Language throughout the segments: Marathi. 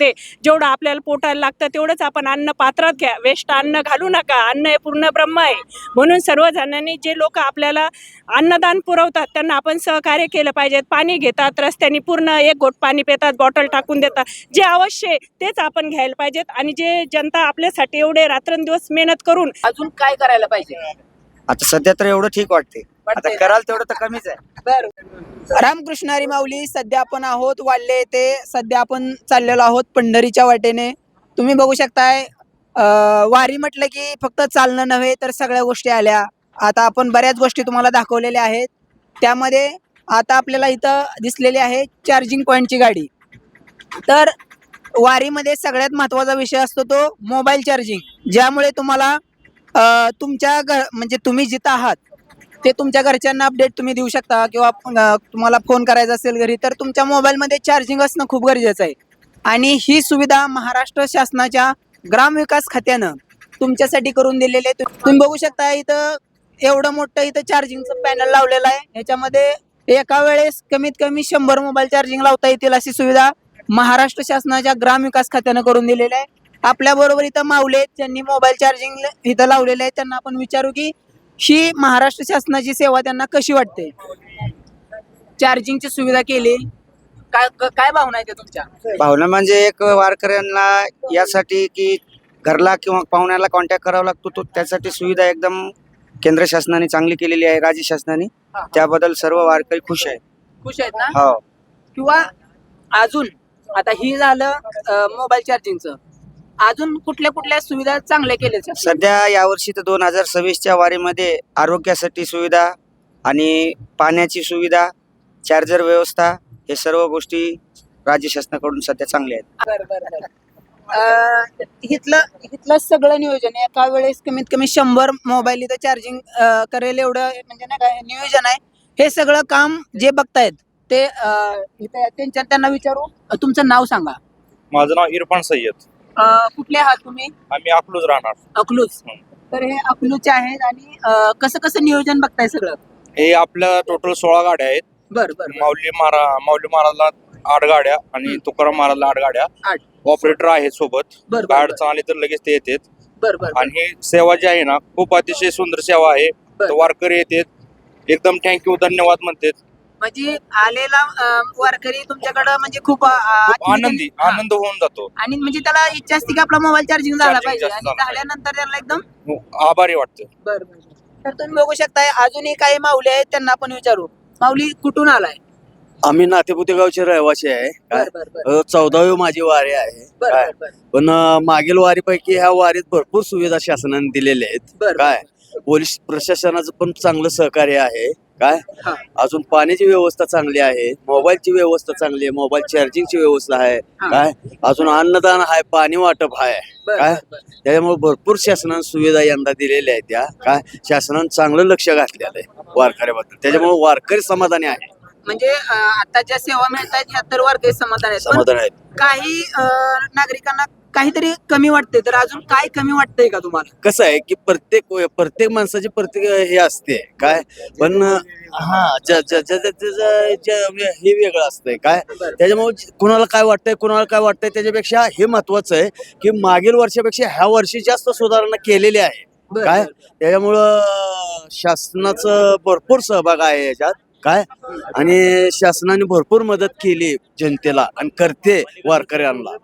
असते, जेवढं आपल्याला पोटाला लागतं तेवढंच आपण अन्न पात्रात घ्या, वेस्ट अन्न घालू नका. अन्न हे पूर्ण ब्रह्म आहे. म्हणून सर्वजणांनी जे लोक आपल्याला अन्नदान पुरवतात त्यांना आपण सहकार्य केलं पाहिजे. पाणी घेतात रस्त्याने, पूर्ण एक घोट पाणी पितात, बॉटल टाकून देतात. जे आवश्यक आहे तेच आपण घ्यायला पाहिजेत. आणि जे जनता आपल्यासाठी एवढे रात्रंदिवस मेहनत करून अजून काय करायला पाहिजे? आता सध्या तर एवढं ठीक वाटते. आता कराल तेवढं तर कमीच आहे. बरं. रामकृष्ण हरी माऊली, सध्या आपण आहोत वाल्ले येथे. सध्या आपण चाललेलो आहोत पंढरीच्या वाटेने. तुम्ही बघू शकताय वारी म्हटलं की फक्त चालणं नव्हे तर सगळ्या गोष्टी आल्या. आता आपण बऱ्याच गोष्टी तुम्हाला दाखवलेल्या आहेत. त्यामध्ये आता आपल्याला इथं दिसलेली आहे चार्जिंग पॉईंटची गाडी. तर वारीमध्ये सगळ्यात महत्त्वाचा विषय असतो तो मोबाईल चार्जिंग, ज्यामुळे तुम्हाला तुमच्या म्हणजे तुम्ही जिथं आहात ते तुमच्या घरच्यांना अपडेट तुम्ही देऊ शकता, किंवा तुम्हाला फोन करायचा असेल घरी तर तुमच्या मोबाईलमध्ये चार्जिंग असणं खूप गरजेचं आहे. आणि ही सुविधा महाराष्ट्र शासनाच्या ग्रामविकास खात्यानं तुमच्यासाठी करून दिलेली आहे. तुम्ही बघू शकता इथं एवढं मोठं इथं चार्जिंगचं पॅनल लावलेलं आहे. ह्याच्यामध्ये एका वेळेस कमीत कमी 100 मोबाईल चार्जिंग लावता येतील अशी सुविधा महाराष्ट्र शासनाच्या ग्रामविकास खात्यानं करून दिलेली आहे. आपल्या बरोबर इथं माऊले आहेत, ज्यांनी मोबाईल चार्जिंग इथं लावलेलं आहे. त्यांना आपण विचारू की ही महाराष्ट्र शासनाची सेवा त्यांना कशी वाटते. चार्जिंगची सुविधा केली, काय काय भावना आहे तुमच्या? भावना म्हणजे एक वारकऱ्यांना यासाठी की घरला किंवा पाहुण्याला कॉन्टॅक्ट करावा लागतो, तो त्यासाठी सुविधा एकदम केंद्र शासनाने चांगली केलेली आहे, राज्य शासनाने. त्याबद्दल सर्व वारकरी खुश आहेत. खुश आहेत ना? हो. किंवा अजून आता ही झालं मोबाईल चार्जिंगचं, अजून कुठल्या कुठल्या सुविधा चांगल्या केल्या? सध्या यावर्षी तर 2026च्या वारीमध्ये आरोग्यासाठी सुविधा आणि पाण्याची सुविधा, चार्जर व्यवस्था, हे सर्व गोष्टी राज्य शासनाकडून सध्या चांगल्या आहेत. इथलं सगळं नियोजन एका वेळेस कमीत कमी 100 मोबाईल इथं चार्जिंग करेल एवढं म्हणजे नाही काय नियोजन आहे. हे सगळं काम जे बघतायत ते इथं त्यांना विचारू. तुमचं नाव सांगा. माझं नाव इरफान सय्यद. कुठले आहात तुम्ही? आम्ही अकलूज राहणार. अकलूज. तर हे अकलूजचे आहेत. आणि कसं कसं नियोजन बघताय सगळं? हे आपल्या टोटल 16 गाड्या आहेत. बरं. माऊली महाराजला 8 गाड्या आणि तुकाराम महाराजला 8 गाड्या. 8. ऑपरेटर आहेत सोबत. बरं. काय अडचण आली तर लगेच ते येतात. बरं. आणि ही सेवा जी आहे ना, खूप अतिशय सुंदर सेवा आहे. तर वारकरी येतात, एकदम थँक्यू, धन्यवाद म्हणतात. म्हणजे आलेला वारकरी तुमच्याकडं म्हणजे खूप खूप आनंद होऊन जातो. आणि म्हणजे त्याला इच्छा असते की आपला मोबाईल चार्जिंग झाला Charging पाहिजे, जास्त आणि झालं झाल्यानंतर त्याला एकदम आभारी वाटतं. बरं. तर तुम्ही बघू शकताय अजूनही काही माऊली आहेत, त्यांना आपण विचारू. माऊली कुठून आलाय? आम्ही नातेपुते गावचे रहिवासी आहे. काय 14वी माझी वारी आहे. काय पण मागील वारीपैकी ह्या वारीत भरपूर सुविधा शासनाने दिलेल्या आहेत. काय पोलीस प्रशासनाचं पण चांगलं सहकार्य आहे. काय अजून पाण्याची व्यवस्था चांगली आहे, मोबाईलची व्यवस्था चांगली आहे, मोबाईल चार्जिंगची व्यवस्था आहे. काय अजून अन्नदान आहे, पाणी वाटप आहे. काय त्याच्यामुळे भरपूर शासनाने सुविधा यंदा दिलेल्या आहेत. त्या काय शासनाने चांगलं लक्ष घातलेलं आहे वारकऱ्याबद्दल. त्याच्यामुळे वारकरी समाधानी आहे. म्हणजे आता ज्या सेवा मिळतात ह्या तर वारकरी समाधान आहेत. काही नागरिकांना काहीतरी कमी वाटते, तर अजून काय कमी वाटतंय का तुम्हाला? कसं आहे की प्रत्येक माणसाची प्रत्येक हे असते. काय पण हे वेगळं असतंय. काय त्याच्यामुळे कुणाला काय वाटतंय त्याच्यापेक्षा हे महत्वाचं आहे की मागील वर्षापेक्षा ह्या वर्षी जास्त सुधारणा केलेली आहे. काय त्याच्यामुळं शासनाचं भरपूर सहभाग आहे याच्यात. काय आणि शासनाने भरपूर मदत केली जनतेला आणि करते वारकऱ्यांना.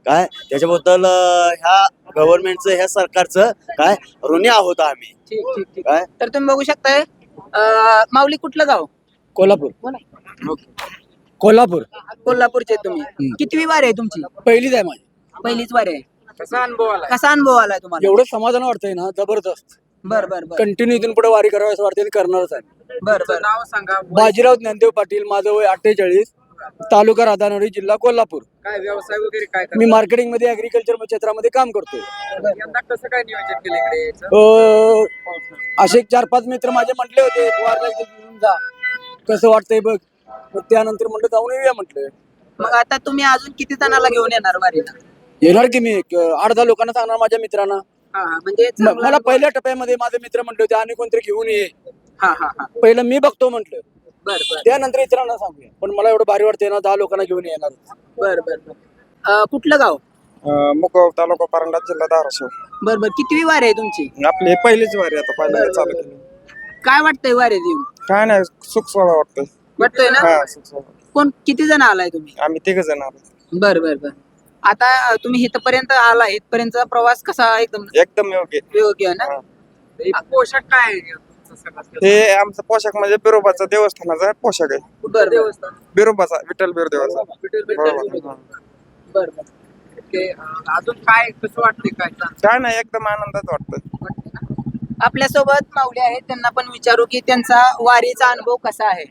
काय त्याच्याबद्दल ह्या गव्हर्नमेंटचं, ह्या सरकारचं काय ऋणी आहोत आम्ही. काय तर तुम्ही बघू शकताय. माऊली कुठलं गाव? कोल्हापूरचे तुम्ही. कितवी वारी आहे तुमची? पहिलीच आहे माझी. पहिलीच वारी आहे. कसा अनुभव आलाय तुम्हाला? एवढं समाधान वाटतंय ना, जबरदस्त. बरं. कंटिन्यू इथून पुढे वारी करावी असं वाटतं, करणारच आहे. बरं. नाव सांगा. बाजीराव ज्ञानदेव पाटील, माझं वय 48, तालुका राधानगरी, जिल्हा कोल्हापूर. काय व्यवसाय वगैरे काय? मी मार्केटिंग मध्ये, ऍग्रिकल्चर क्षेत्रामध्ये काम करतोय. यंदा कसं काय नियोजन केलं इकडे? असे 4-5 मित्र माझे म्हटले होते वारला घेऊन जा, कसं वाटतंय बघ. मग त्यानंतर म्हटलं जाऊन येऊया म्हटलं. मग आता तुम्ही अजून किती जणाला घेऊन येणार वारीला? येणार की मी 8-10 लोकांना सांगणार माझ्या मित्रांना. म्हणजे मला पहिल्या टप्प्यामध्ये माझे मित्र म्हटले होते आणि कोणतरी घेऊन ये. पहिलं मी बघतो म्हटलं, बरं. त्यानंतर इतरांना सांगूया. पण मला एवढं भारी वाटतंय ना, 10 लोकांना घेऊन येणार. बरं. कुठलं गाव? मुगाव तालुका परांडा जिल्हा धाराशिव. बर बर, कितवी वारी आहे तुमची? आपली पहिलीच वारी आता पहिल्यांदा बरं, चालू बरं, केली. काय वाटतंय वारीत येऊन? काय नाही सुख सोहळा वाटतोय. वाटतंय ना? हा सुख सोहळा. कोण किती जण आलाय तुम्ही? आम्ही 3 जण आलो. बर बर बर. आता तुम्ही इथपर्यंत आला, इथपर्यंतचा प्रवास कसा एकदम एकदम योग्य. योग्य आहे ना? पोशाख काय आहे? हे आमचा पोशाख म्हणजे बिरोबाचा देवस्थानाचा पोशाख आहे. बर बर बिरोबाचा विठ्ठल बिरदेवाचा. बरोबर. बर बर. अजून काय कसं वाटतंय काय? काय नाही एकदम आनंदात वाटतं. आपल्या सोबत माऊली आहेत, त्यांना पण विचारू की त्यांचा वारीचा अनुभव कसा आहे.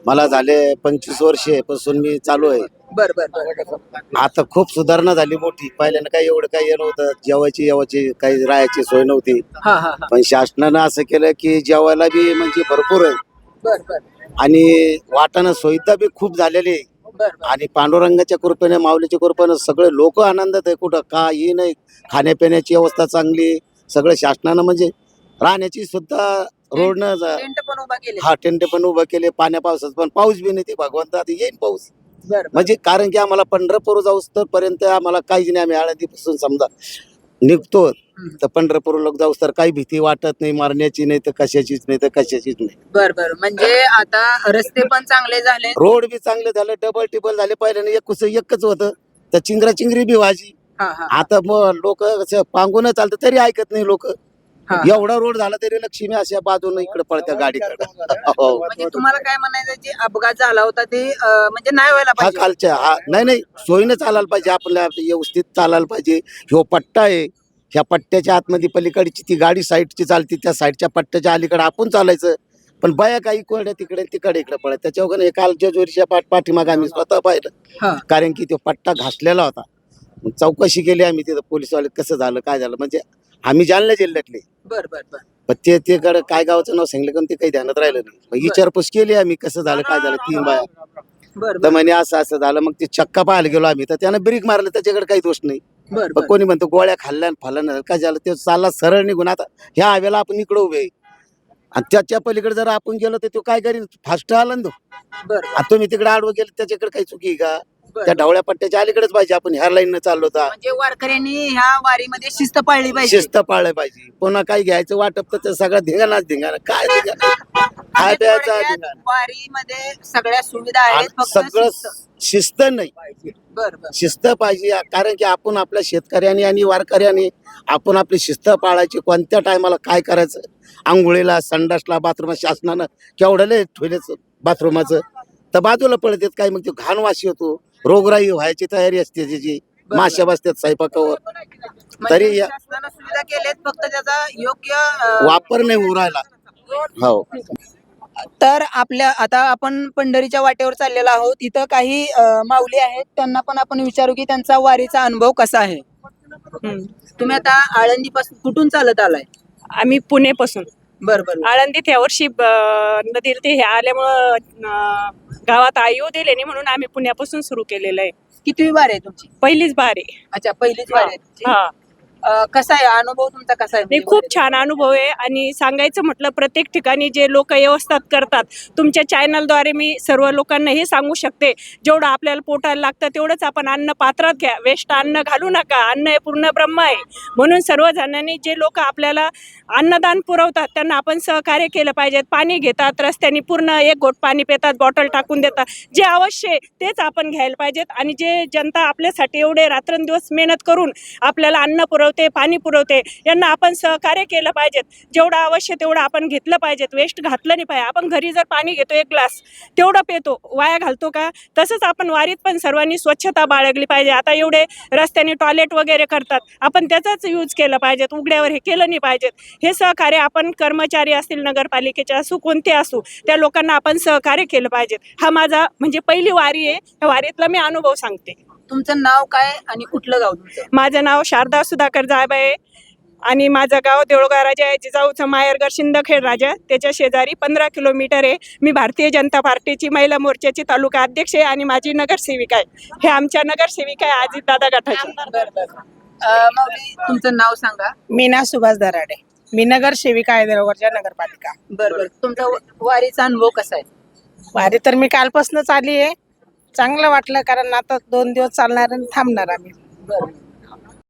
मला झाले 25 वर्षे पासून मी चालू आहे. बर बर बर. आता खूप सुधारणा झाली मोठी. पहिल्यानं काही एवढं काही नव्हतं, जेवायची काही राहायची सोय नव्हती. हा हा हा. पण शासनानं असं केलं की जेवायला बी म्हणजे भरपूर आहे बर बर आणि वाटाणं सुविधा बी खूप झालेली आहे. बर बर. आणि पांडुरंगाच्या कृपेने माऊलीच्या कृपेने सगळे लोक आनंदात आहे. कुठं काही नाही, खाण्यापिण्याची व्यवस्था चांगली, सगळं शासनानं म्हणजे राहण्याची सुद्धा रोडनं टेंट पण उभा केले. हा टेंट पण उभं केले. पाण्या पावसात पण पाऊस बी नाही, ते भगवंत आता येईल पाऊस. बर बर. म्हणजे कारण की आम्हाला पंढरपूर जाऊस तर पर्यंत आम्हाला काहीच नाही. आम्ही आळंदीपासून समजा निघतो तर पंढरपूर जाऊस तर काही भीती वाटत नाही, मारण्याची नाही तर कशाचीच नाही, तर कशाचीच नाही. बर बर. म्हणजे आता रस्ते पण चांगले झाले. रोड बी चांगले झाले, डबल टिबल झाले. पहिल्याने एकच होतं, तर चिंगरी बी व्हायची. हा हा आता मग लोक पांगून चालतं तरी ऐकत नाही लोक. हा. एवढा रोड झाला तरी लक्ष्मी अशा बाजूने इकडे पळत्या गाडीकडे. हो. म्हणजे तुम्हाला काय म्हणायचं, जे अपघात झाला होता ते म्हणजे नाही व्हायला हा पाहिजे. खालच्या नाही सोयीनं चालायला पाहिजे, आपल्या व्यवस्थित चालायला पाहिजे. ह्यो पट्टा आहे, ह्या पट्ट्याच्या आतमध्ये पलीकडची ती गाडी साईडची चालते, त्या साईडच्या पट्ट्याच्या अलीकडे आपण चालायचं. पण बाया काही कोरड्या तिकडे इकडे पळत. त्याच्यावर कालच्या जोरीच्या पाठीमागे आम्ही स्वतः हा. पाहिलं, कारण की तो पट्टा घासलेला होता. मग चौकशी केली आम्ही तिथं, पोलीसवाले कसं झालं काय झालं, म्हणजे आम्ही जालना जिल्ह्यातले. बर बर बर. पण ते काय गावाचं नाव सांगितलं पण ते काही ध्यानात राहिलं नाही. मग विचारपूस केली आम्ही, कसं झालं काय झालं. 3 बाया बर तर बर म्हणे असं झालं. मग ते चक्का पाहायला गेलो आम्ही, तर त्यानं ब्रेक मारलं, त्याच्याकडे काही दोष नाही. बर मग बर. कोणी म्हणतो गोळ्या खाल्ल्या फालन काय झालं, ते चालला सरळ निघून. आता ह्या हवेला आपण इकडे उभे आहे. आणि त्याच्या पलीकडे जर आपण गेलो तर तो काय करीन, फास्ट आला ना तो. बर आता तुम्ही तिकडे आडवं गेलं त्याच्याकडे काही चुकी आहे का? बर. त्या ढवळ्या पट्ट्याच्या अलीकडेच पाहिजे, आपण ह्या लाईन चाललो होता. म्हणजे वारकऱ्यांनी ह्या वारीमध्ये शिस्त पाळली पाहिजे. शिस्त पाळलं पाहिजे. पुन्हा काही घ्यायचं वाटप तर सगळं धिंगाणाच काय धिंगाणा, काय म्हणजे प्यायचा थोडक्यात धिंगाणा. वारीमध्ये सगळ्या सुविधा आहेत, फक्त सगळं शिस्त. शिस्त नाही, बर बर शिस्त पाहिजे. कारण की आपण आपल्या शेतकऱ्यांनी आणि वारकऱ्यांनी आपण आपली शिस्त पाळायची. कोणत्या टायमाला काय करायचं, आंघोळीला संडासला बाथरूम शासनानं केवढं ठेवलं बाथरूमाचं, तर बाजूला पडतात काय, मग ते घाण वास येतो, रोगराई व्हायची तयारी असते त्याची. माश्या बसतात स्वयंपाकावर, म्हणजे तरी या- शासनानं सुविधा केल्यात, फक्त त्याचा योग्य वापर नाही होऊ राहिला. हो. तर आता आपण पंढरीच्या वाटेवर चाललेलो आहोत. इथं काही माऊली आहेत, त्यांना पण आपण विचारू की त्यांचा वारीचा अनुभव कसा आहे. तुम्ही आता आळंदी पासून कुठून चालत आलाय? आम्ही पुणेपासून. बर बर आळंदीत या वर्षी नदीला ते हे आल्यामुळं गावात येऊ दिले नाही, म्हणून आम्ही पुण्यापासून सुरू केलेलं आहे. कितवी वार आहे तुमची? पहिलीच बार आहे. अच्छा, पहिलीच वार आहे तुमची. हा. कसा आहे अनुभव तुमचा, कसा आहे? नाही, खूप छान अनुभव आहे. आणि सांगायचं म्हटलं, प्रत्येक ठिकाणी जे लोक व्यवस्था करतात, तुमच्या चॅनलद्वारे मी सर्व लोकांना हे सांगू शकते, जेवढं आपल्याला पोटाला लागतं तेवढंच आपण अन्न पात्रात घ्या, वेस्ट अन्न घालू नका. अन्न हे पूर्ण ब्रह्म आहे. म्हणून सर्वजणांनी जे लोक आपल्याला अन्नदान पुरवतात त्यांना आपण सहकार्य केलं पाहिजे. पाणी घेतात रस्त्याने, पूर्ण 1 घोट पाणी पितात, बॉटल टाकून देतात. जे आवश्यक आहे तेच आपण घ्यायला पाहिजेत. आणि जे जनता आपल्यासाठी एवढे रात्रंदिवस मेहनत करून आपल्याला अन्न पुरवते, पाणी पुरवते, यांना आपण सहकार्य केलं पाहिजेत. जेवढं आवश्यक तेवढं आपण घेतलं पाहिजेत, वेस्ट घातलं नाही पाहिजे. आपण घरी जर पाणी घेतो 1 ग्लास, तेवढं पितो, वाया घालतो का? तसंच आपण वारीत पण सर्वांनी स्वच्छता बाळगली पाहिजे. आता एवढे रस्त्याने टॉयलेट वगैरे करतात, आपण त्याचाच यूज केलं पाहिजेत, उघड्यावर हे केलं नाही पाहिजेत. हे सहकार्य आपण कर्मचारी असतील, नगरपालिकेचे असू, कोणते असू, त्या लोकांना आपण सहकार्य केलं पाहिजेत. हा माझा म्हणजे पहिली वारी आहे, त्या वारीतला मी अनुभव सांगते. तुमचं नाव काय आणि कुठलं गाव तुमचं? माझं नाव शारदा सुधाकर जायबा आहे आणि माझं गाव देऊळगाव राजा आहे. जिजाऊचं माहेरघर शिंदखेड राजा, त्याच्या शेजारी 15 किलोमीटर आहे. मी भारतीय जनता पार्टीची महिला मोर्चाची तालुका अध्यक्ष आहे आणि माझी नगरसेविका आहे. हे आमच्या नगरसेविका आहे अजित दादा गटाची. माऊली, तुमचं नाव सांगा. मीना सुभाष दराडे, मी नगरसेविका आहे देवगडच्या नगरपालिका. बरोबर. तुमचा वारीचा अनुभव कसा आहे? वारी तर मी कालपासूनच आली आहे. चांगलं वाटलं कारण आता 2 दिवस चालणार आणि थांबणार आम्ही.